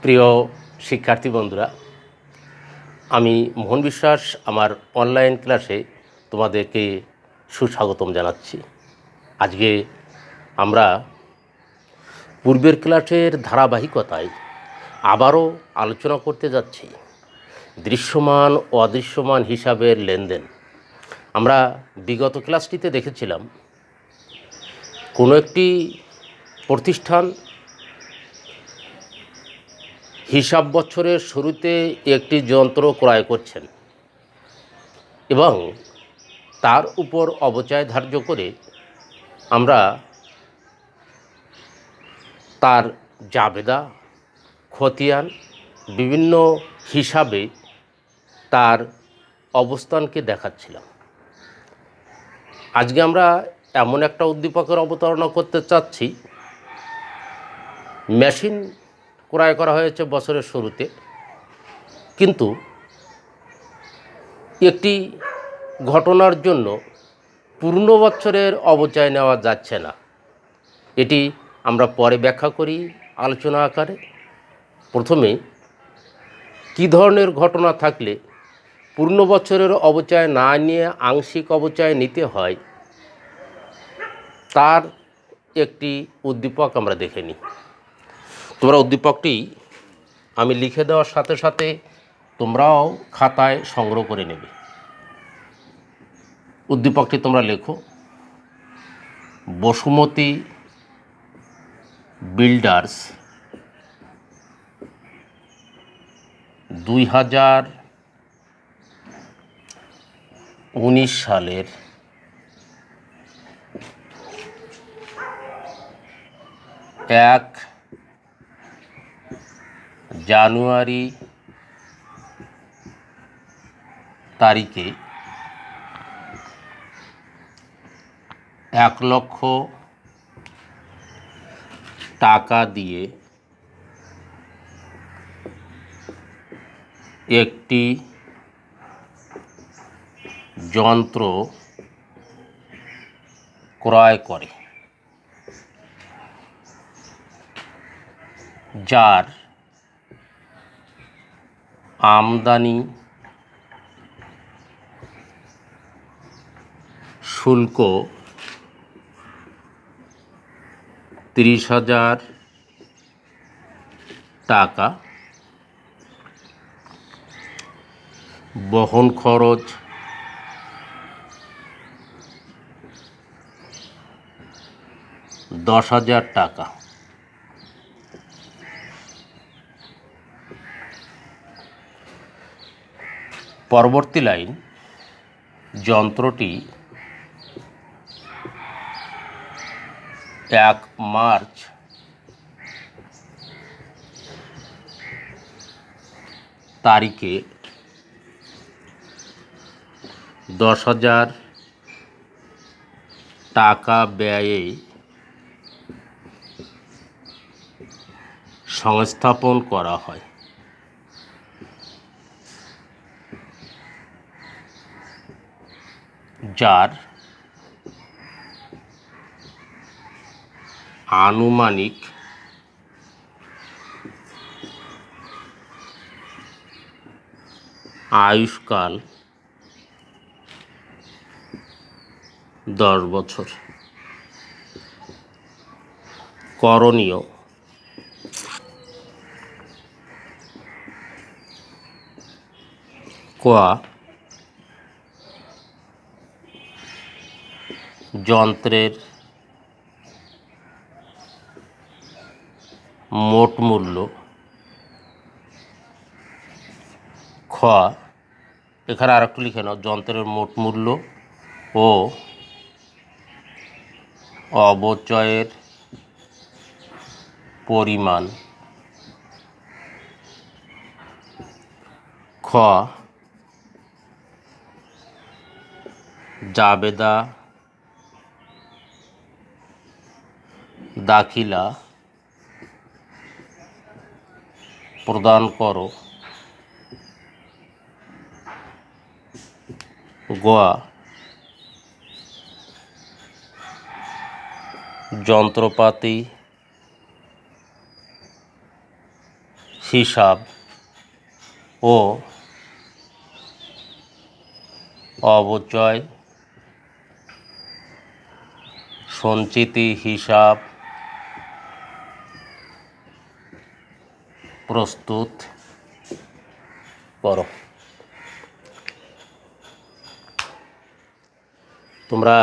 প্রিয় শিক্ষার্থী বন্ধুরা, আমি মোহন বিশ্বাস আমার অনলাইন ক্লাসে তোমাদেরকে সুস্বাগতম জানাচ্ছি। আজকে আমরা পূর্বের ক্লাসের ধারাবাহিকতায় আবারও আলোচনা করতে যাচ্ছি দৃশ্যমান ও অদৃশ্যমান হিসাবের লেনদেন। আমরা বিগত ক্লাসটিতে দেখেছিলাম কোনো একটি প্রতিষ্ঠান হিসাব বছরের শুরুতে একটি যন্ত্র ক্রয় করছেন এবং তার উপর অবচয় ধার্য করে আমরা তার জাবেদা, খতিয়ান বিভিন্ন হিসাবে তার অবস্থানকে দেখাচ্ছিলাম। আজকে আমরা এমন একটা উদ্দীপকের অবতারণা করতে চাচ্ছি। মেশিন ক্রয় করা হয়েছে বছরের শুরুতে, কিন্তু একটি ঘটনার জন্য পূর্ণ বছরের অবচয় নেওয়া যাচ্ছে না। এটি আমরা পরে ব্যাখ্যা করি আলোচনা আকারে। প্রথমে কী ধরনের ঘটনা থাকলে পূর্ণ বছরের অবচয় না নিয়ে আংশিক অবচয় নিতে হয়, তার একটি উদ্দীপক আমরা দেখে নিই। তোমরা উদ্দীপকটি আমি লিখে দেওয়ার সাথে সাথে তোমরাও খাতায় সংগ্রহ করে নেবে। উদ্দীপকটি তোমরা লেখো। বসুমতী বিল্ডার্স 2019 সালের 1 জানুয়ারি তারিখে 1 লক্ষ টাকা দিয়ে একটি যন্ত্র ক্রয় করে, যার আমদানি শুল্ক 30,000 টাকা, বহন খরচ 10,000 টাকা। পরবর্তী লাইন, যন্ত্রটি 1 মার্চ তারিখে 10,000 টাকা ব্যয়ে সংস্থাপন করা হয়। যার আনুমানিক আয়ুষ্কাল 10 বছর। করণীয়: ক, যন্ত্রের মোট মূল্য, খ, এখানে আর একটু লিখে নাও, যন্ত্রের মোট মূল্য ও অবচয়ের পরিমাণ, খ, জাবেদা দাখিলা প্রদান করো, গ, যন্ত্রপাতি হিসাব ও অবচয় সঞ্চিতি হিসাব প্রস্তুত করো। তোমরা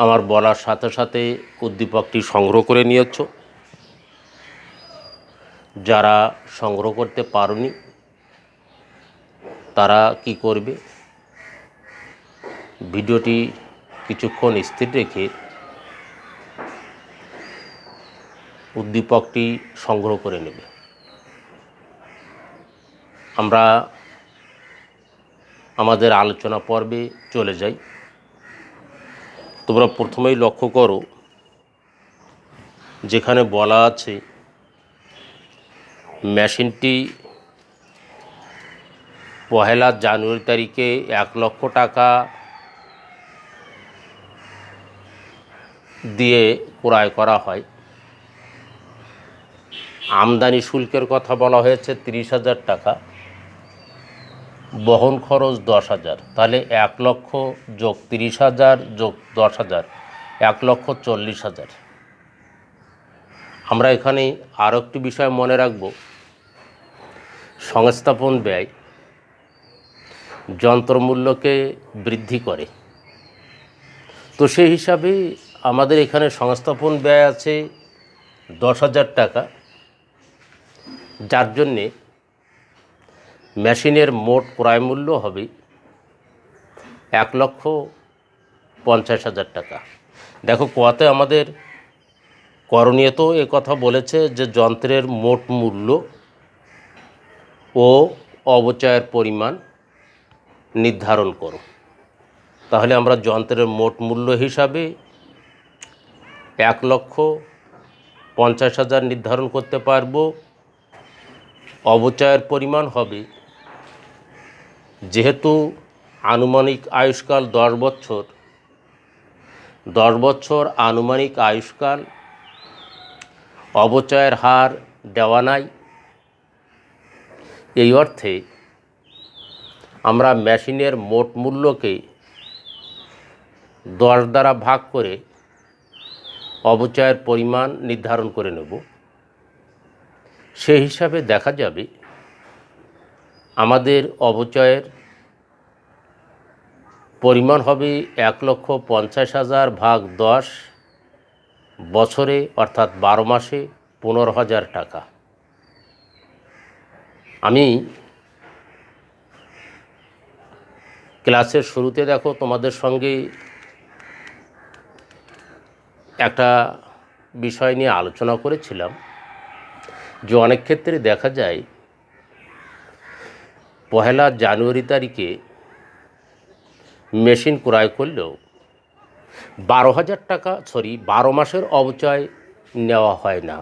আমার বলার সাথে সাথে উদ্দীপকটি সংগ্রহ করে নিয়েছ। যারা সংগ্রহ করতে পারোনি তারা কি করবে, ভিডিওটি কিছুক্ষণ স্থির রেখে উদ্দীপকটি সংগ্রহ করে নেবে। আমরা আমাদের আলোচনা পর্বে চলে যাই। তোমরা প্রথমেই লক্ষ্য করো, যেখানে বলা আছে মেশিনটি 1 জানুয়ারি তারিখে 1 লক্ষ টাকা দিয়ে ক্রয় করা হয়। আমদানি শুল্কের কথা বলা হয়েছে 30,000 টাকা, বহন খরচ 10,000, তাহলে 1 লক্ষ যোগ 30,000 যোগ 10,000 1,40,000। আমরা এখানে আরও একটি বিষয় মনে রাখব, সংস্থাপন ব্যয় যন্ত্রমূল্যকে বৃদ্ধি করে। তো সেই হিসাবে আমাদের এখানে সংস্থাপন ব্যয় আছে 10,000 টাকা, যার জন্যে মেশিনের মোট ক্রয় মূল্য হবে 1,50,000 টাকা। দেখো, কোয়াতে আমাদের করণীয় তো এ কথা বলেছে যে যন্ত্রের মোট মূল্য ও অবচয়ের পরিমাণ নির্ধারণ করো। তাহলে আমরা যন্ত্রের মোট মূল্য হিসাবে 1,50,000 নির্ধারণ করতে পারব। অবচয়ের পরিমাণ হবে, যেহেতু আনুমানিক আয়ুষ্কাল 10 বছর, 10 বছর আনুমানিক আয়ুষ্কাল, অবচয়ের হার দেওয়া নাই। এই অর্থে আমরা মেশিনের মোট মূল্যকে 10 দ্বারা ভাগ করে অবচয়ের পরিমাণ নির্ধারণ করে নেব। সেই হিসাবে দেখা যাবে আমাদের অবচয়ের পরিমাণ হবে 1,50,000 ভাগ 10 বছরে, অর্থাৎ 12 মাসে 15,000 টাকা। আমি ক্লাসের শুরুতে দেখো তোমাদের সঙ্গে একটা বিষয় নিয়ে আলোচনা করেছিলাম যে অনেক ক্ষেত্রে দেখা যায় 1 জানুয়ারি তারিখে মেশিন ক্রয় করলেও 12,000 টাকা 12 মাসের অবচয় নেওয়া হয় না।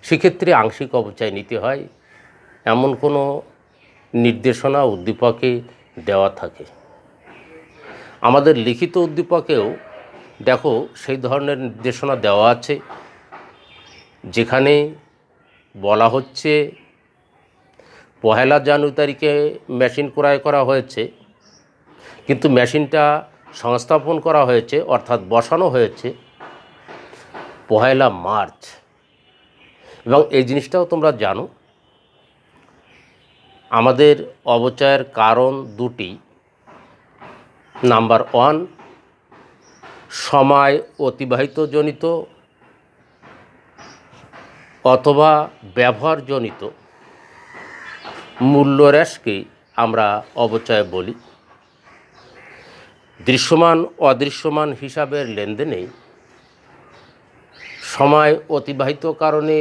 সেক্ষেত্রে আংশিক অবচয় নিতে হয়, এমন কোনো নির্দেশনা উদ্দীপকে দেওয়া থাকে। আমাদের লিখিত উদ্দীপকেও দেখো সেই ধরনের নির্দেশনা দেওয়া আছে, যেখানে বলা হচ্ছে 1 জানুয়ারি তারিখে মেশিন ক্রয় করা হয়েছে, কিন্তু মেশিনটা সংস্থাপন করা হয়েছে অর্থাৎ বসানো হয়েছে 1 মার্চ। এবং এই জিনিসটাও তোমরা জানো, আমাদের অবচয়ের কারণ দুটি। নাম্বার 1, সময় অতিবাহিতজনিত অথবা ব্যবহারজনিত মূল্যহ্রাসকে আমরা অবচয় বলি। দৃশ্যমান অদৃশ্যমান হিসাবের লেনদেনে সময় অতিবাহিত কারণে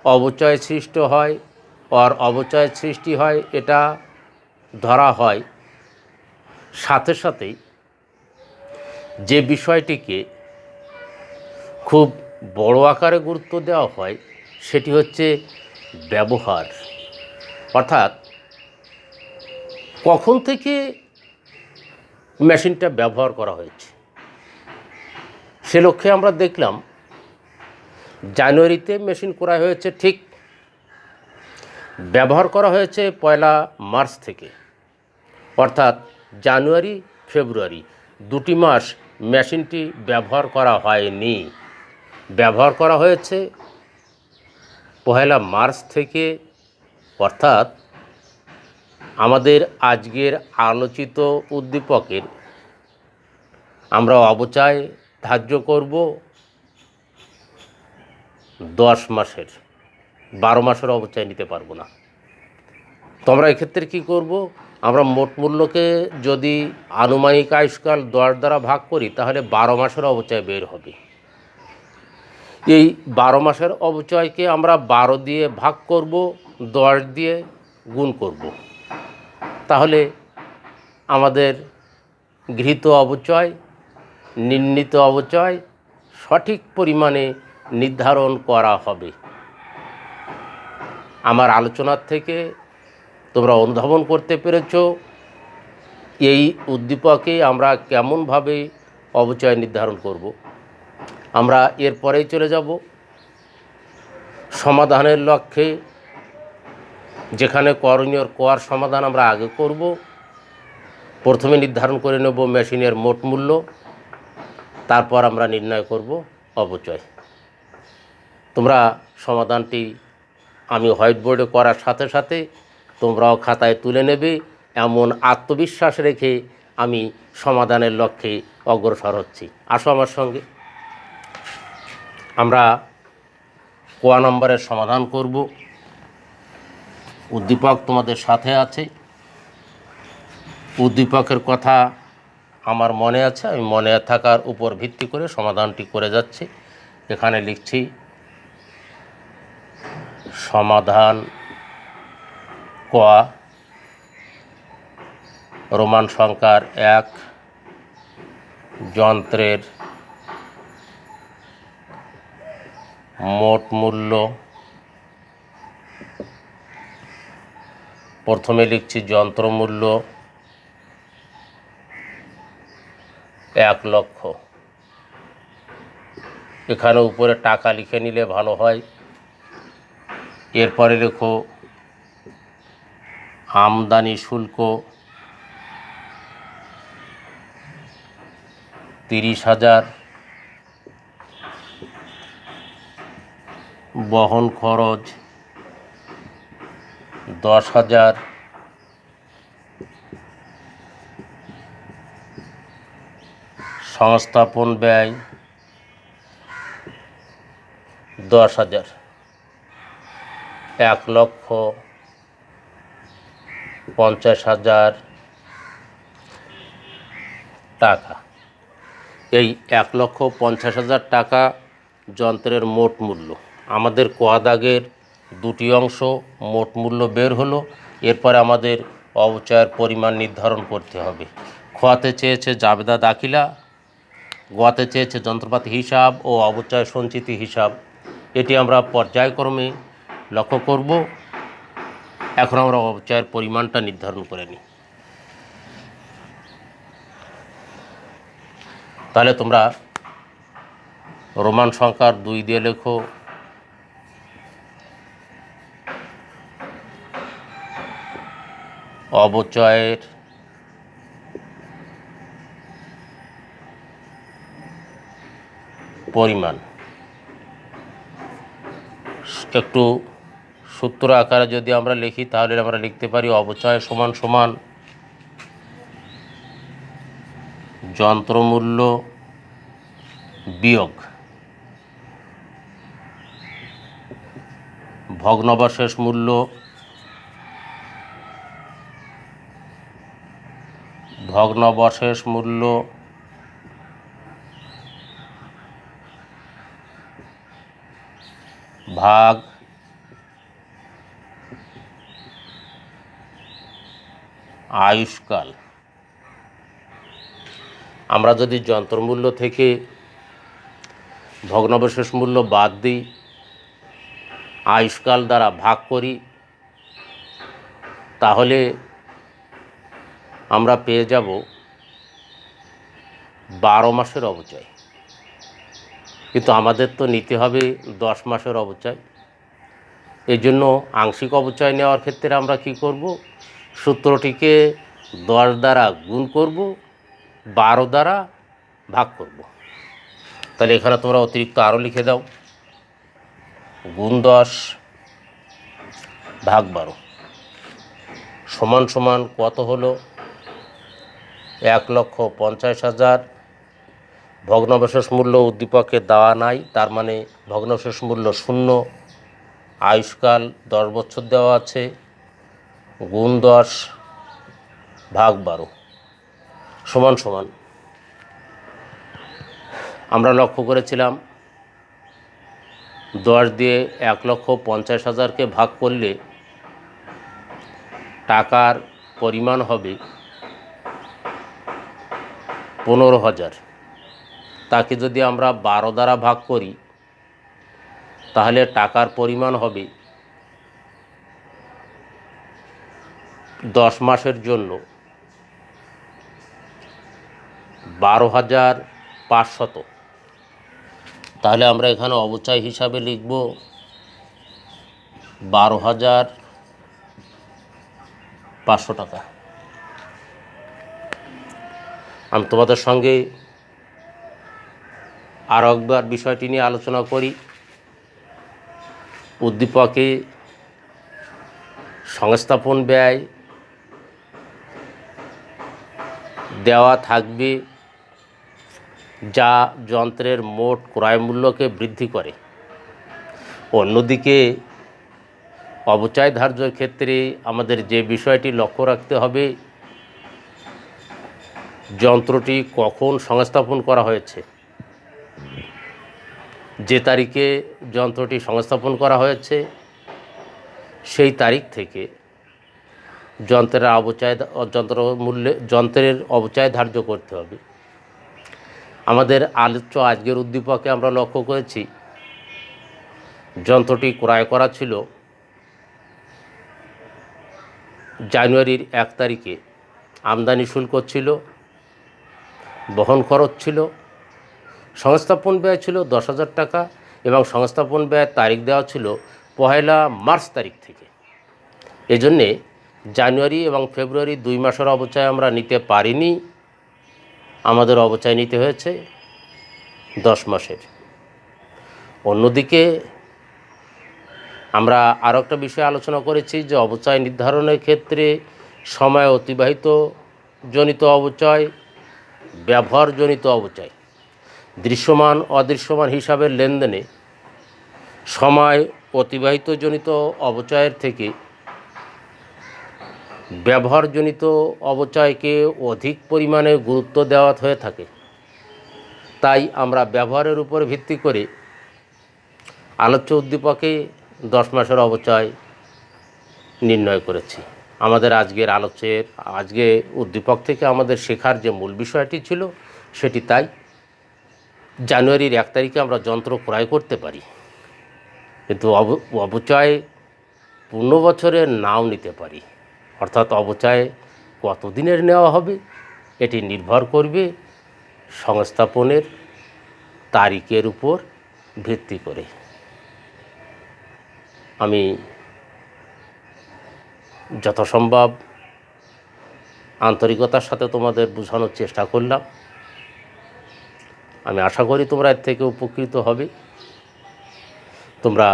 অবচয় সৃষ্টি হয়, আর অবচয় সৃষ্টি হয় এটা ধরা হয়। সাথে সাথেই যে বিষয়টিকে খুব বড় আকারে গুরুত্ব দেওয়া হয় সেটি হচ্ছে ব্যবহার, অর্থাৎ কখন থেকে মেশিনটা ব্যবহার করা হয়েছে। সে লক্ষ্যে আমরা দেখলাম জানুয়ারিতে মেশিন ক্রয় হয়েছে ঠিক, ব্যবহার করা হয়েছে 1 মার্চ থেকে, অর্থাৎ জানুয়ারি ফেব্রুয়ারি 2টি মাস মেশিনটি ব্যবহার করা হয়নি। ব্যবহার করা হয়েছে 1 মার্চ থেকে, অর্থাৎ আমাদের আজকের আলোচিত উদ্দীপকের আমরা অবচয় ধার্য করব 10 মাসের, 12 মাসের অবচয় নিতে পারবো না। তোমরা এক্ষেত্রে কি করব, আমরা মোট মূল্যকে যদি আনুমানিক আয়ুষ্কাল 10 দ্বারা ভাগ করি তাহলে 12 মাসের অবচয় বের হবে। এই 12 মাসের অবচয়কে আমরা 12 দিয়ে ভাগ করব, 10 দিয়ে গুণ করব, তাহলে আমাদের গৃহীত অবচয়, নির্ণীত অবচয় সঠিক পরিমাণে নির্ধারণ করা হবে। আমার আলোচনার থেকে তোমরা অনুধাবন করতে পেরেছ এই উদ্দীপকে আমরা কেমনভাবে অবচয় নির্ধারণ করব। আমরা এরপরেই চলে যাব সমাধানের লক্ষ্যে, যেখানে করণীয় কর সমাধান আমরা আগে করব। প্রথমে নির্ধারণ করে নেব মেশিনের মোট মূল্য, তারপর আমরা নির্ণয় করব অবচয়। তোমরা সমাধানটি আমি হোয়াইট বোর্ডে করার সাথে সাথে তোমরাও খাতায় তুলে নেবে, এমন আত্মবিশ্বাস রেখে আমি সমাধানের লক্ষ্যে অগ্রসর হচ্ছি। আসো আমার সঙ্গে, আমরা ক নম্বরের সমাধান করব। উদ্দীপক তোমাদের সাথে আছে, উদ্দীপকের কথা আমার মনে আছে, আমি মনে থাকার উপর ভিত্তি করে সমাধানটি করে যাচ্ছি। এখানে লিখছি সমাধান ক, রোমান সংখ্যার 1, যন্ত্রের মোট মূল্য। প্রথমে লিখছি যন্ত্র মূল্য 1 লক্ষ। এখানে উপরে টাকা লিখে নিলে ভালো হয়। এরপরে লেখো আমদানি শুল্ক 30,000, বহন খরচ 10,000, সংস্থাপন ব্যয় 10,000, 1,50,000 টাকা। এই 1,50,000 টাকা যন্ত্রের মোট মূল্য। আমাদের ক দাগের 2টি অংশ মোট মূল্য বের হলো। এরপরে আমাদের অবচয়ের পরিমাণ নির্ধারণ করতে হবে। খতে চেয়েছে জাবেদা দাখিলা, গতে চেয়েছে যন্ত্রপাতি হিসাব ও অবচয় সঞ্চিতি হিসাব। এটি আমরা পর্যায়ক্রমে লক্ষ্য করব। এখন আমরা অবচয়ের পরিমাণটা নির্ধারণ করে নিই। তাহলে তোমরা রোমান সংখ্যার 2 দিয়ে লেখো অবচয়ের পরিমাণ। একটু সূত্র আকারে যদি আমরা লিখি তাহলে আমরা লিখতে পারি অবচয় সমান সমান যন্ত্রমূল্য বিয়োগ ভগ্নাবশেষ মূল্য ভাগ আয়ুষ্কাল। আমরা যদি যন্ত্রমূল্য থেকে ভগ্নাবশেষ মূল্য বাদ দিই, আয়ুষ্কাল দ্বারা ভাগ করি, তাহলে আমরা পেয়ে যাব 12 মাসের অবচয়। কিন্তু আমাদের তো নিতে হবে 10 মাসের অবচয়। এই জন্য আংশিক অবচয় নেওয়ার ক্ষেত্রে আমরা কি করব, সূত্রটিকে 10 দ্বারা গুণ করব, 12 দ্বারা ভাগ করব। তাহলে এখানে তোমরা অতিরিক্ত আরও লিখে দাও, গুণ 10 ভাগ 12 সমান সমান কত হলো, 1,50,000। ভগ্নাবশেষ মূল্য উদ্দীপকে দেওয়া নাই, তার মানে ভগ্নাবশেষ মূল্য 0। আয়ুষ্কাল 10 বছর দেওয়া আছে, গুণ 10 ভাগ 12 সমান সমান আমরা লক্ষ্য করেছিলাম 10 দিয়ে 1,50,000কে ভাগ করলে টাকার পরিমাণ হবে 15,000। তাকে যদি আমরা 12 দ্বারা ভাগ করি তাহলে টাকার পরিমাণ হবে 10 মাসের জন্য 12,500। তাহলে আমরা এখানে অবচয় হিসাবে লিখব 12,500 টাকা। আমি তোমাদের সঙ্গে আরও একবার বিষয়টি নিয়ে আলোচনা করি। উদ্দীপকে সংস্থাপন ব্যয় দেওয়া থাকবে যা যন্ত্রের মোট ক্রয় মূল্যকে বৃদ্ধি করে। অন্যদিকে অবচয় ধার্যের ক্ষেত্রে আমাদের যে বিষয়টি লক্ষ্য রাখতে হবে, যন্ত্রটি কখন সংস্থাপন করা হয়েছে। যে তারিখে যন্ত্রটি সংস্থাপন করা হয়েছে সেই তারিখ থেকে যন্ত্রের অবচয় ধার্য করতে হবে। আমাদের আলোচ্য আজকের উদ্দীপকে আমরা লক্ষ্য করেছি যন্ত্রটি ক্রয় করা ছিল জানুয়ারির 1 তারিখে। আমদানি শুল্ক ছিল, বহন খরচ ছিল, সংস্থাপন ব্যয় ছিল 10,000 টাকা এবং সংস্থাপন ব্যয়ের তারিখ দেওয়া ছিল 1 মার্চ তারিখ থেকে। এজন্যে জানুয়ারি এবং ফেব্রুয়ারি 2 মাসের অবচয় আমরা নিতে পারিনি, আমাদের অবচয় নিতে হয়েছে 10 মাসের। অন্যদিকে আমরা আরও একটা বিষয় আলোচনা করেছি যে অবচয় নির্ধারণের ক্ষেত্রে সময় অতিবাহিত জনিত অবচয়, ব্যবহারজনিত অবচয়, দৃশ্যমান অদৃশ্যমান হিসাবের লেনদেনে সময় অতিবাহিত জনিত অবচয়ের থেকে ব্যবহারজনিত অবচয়কে অধিক পরিমাণে গুরুত্ব দেওয়া হয়ে থাকে। তাই আমরা ব্যবহারের উপর ভিত্তি করে আলোচ্য উদ্দীপকে 10 মাসের অবচয় নির্ণয় করেছি। আমাদের আজকে উদ্দীপক থেকে আমাদের শেখার যে মূল বিষয়টি ছিল সেটি তাই। জানুয়ারির 1 তারিখে আমরা যন্ত্র ক্রয় করতে পারি, কিন্তু অবচয় পূর্ণ বছরের নাও নিতে পারি। অর্থাৎ অবচয় কত দিনের নেওয়া হবে এটি নির্ভর করবে সংস্থাপনের তারিখের উপর ভিত্তি করে। আমি যথাসম্ভব আন্তরিকতার সাথে তোমাদের বোঝানোর চেষ্টা করলাম। আমি আশা করি তোমরা এর থেকে উপকৃত হবে। তোমরা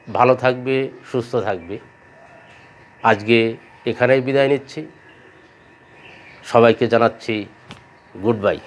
ভালো থাকবে, সুস্থ থাকবে। আজকে এখানেই বিদায় নিচ্ছি। সবাইকে জানাচ্ছি গুড বাই।